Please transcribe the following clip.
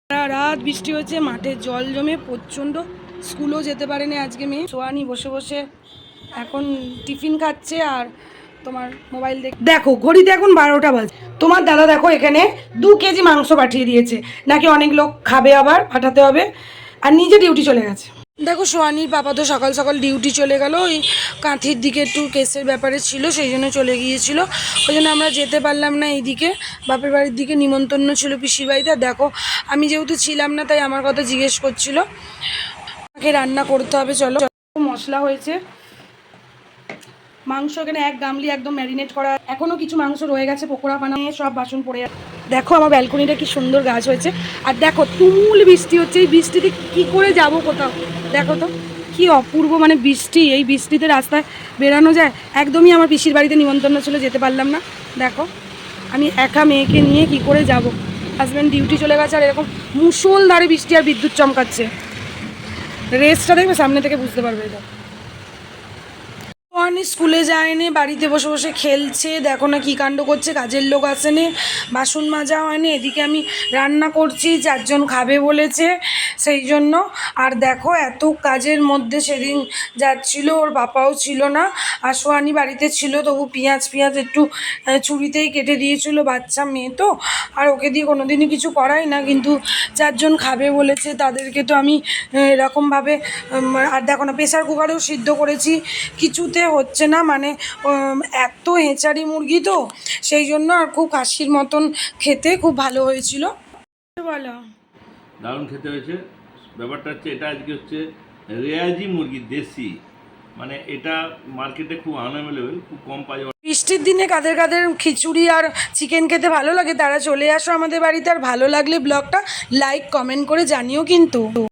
সারা রাত বৃষ্টি হচ্ছে, মাঠে জল জমে প্রচণ্ড, স্কুলও যেতে পারেনি আজকে মেয়ে। সোয়ানি বসে বসে এখন টিফিন খাচ্ছে আর তোমার মোবাইল দেখো, ঘড়িতে এখন 12টা বাজে। তোমার দাদা দেখো এখানে 2 কেজি মাংস পাঠিয়ে দিয়েছে, নাকি অনেক লোক খাবে, আবার পাঠাতে হবে, আর নিজে ডিউটি চলে গেছে। দেখো সোয়ানির পাপা তো সকাল সকাল ডিউটি চলে গেল, ওই কাঁথির দিকে একটু কেসের ব্যাপারে ছিল, সেই জন্য চলে গিয়েছিল। ওই জন্য আমরা যেতে পারলাম না এইদিকে, বাপের বাড়ির দিকে নিমন্ত্রণ ছিল পিসির বাড়িতে। দেখো আমি যেহেতু ছিলাম না তাই আমার কথা জিজ্ঞেস করছিল। আমাকে রান্না করতে হবে, চলো। মশলা হয়েছে, মাংস এখানে 1 গামলি একদম ম্যারিনেট করা, এখনও কিছু মাংস রয়ে গেছে, পকোড়া বানানো, সব বাসন পড়ে যাচ্ছে। দেখো আমার ব্যালকনিটা কি সুন্দর গাছ হয়েছে, আর দেখো তুমুল বৃষ্টি হচ্ছে, এই বৃষ্টিতে কি করে যাব কোথাও, দেখো তো কি অপূর্ব মানে বৃষ্টি। এই বৃষ্টিতে রাস্তায় বেরানো যায়? একদমই আমার পিসির বাড়িতে নিমন্ত্রণ ছিল, যেতে পারলাম না। দেখো আমি একা মেয়েকে নিয়ে কি করে যাব, হাজব্যান্ড ডিউটি চলে গেছে, আর এরকম মুষলধারে বৃষ্টি আর বিদ্যুৎ চমকাচ্ছে। রেসটা দেখবে সামনে থেকে বুঝতে পারবে। এটা সোয়ানি স্কুলে যায়নি, বাড়িতে বসে বসে খেলছে, দেখো না কি কাণ্ড করছে, কাজের লোক আসেনি, বাসন মাজা হয়নি, এদিকে আমি রান্না করছি, 4 জন খাবে বলেছে সেই জন্য। আর দেখো এত কাজের মধ্যে সেদিন যাচ্ছিল, ওর বাপাও ছিল না, আর সোয়ানি বাড়িতে ছিল, তবু পেঁয়াজ একটু ছুরিতেই কেটে দিয়েছিল, বাচ্চা মেয়ে তো, আর ওকে দিয়ে কোনোদিনই কিছু করাই না, কিন্তু 4 জন খাবে বলেছে, তাদেরকে তো আমি এরকমভাবে, আর দেখো না প্রেসার কুকারেও সিদ্ধ করেছি, কিছুতে হচ্ছে না, মানে এত হেঁচারি মুরগি তো সেই জন্য, আর খুব কাশির মতন খেতে খুব ভালো হয়েছিল। বলো, দারুণ খেতে হয়েছে। ব্যাপারটা হচ্ছে এটা আজকে হচ্ছে রেয়াজি মুরগি, দেশি, মানে এটা মার্কেটে খুব আনঅ্যাভেলেবেল, খুব কম পাওয়া যায়। বৃষ্টির দিনে কাদের কাদের খিচুড়ি আর চিকেন খেতে ভালো লাগে তারা চলে আসো আমাদের বাড়িতে, আর ভালো লাগলে ব্লগটা লাইক কমেন্ট করে জানিও কিন্তু।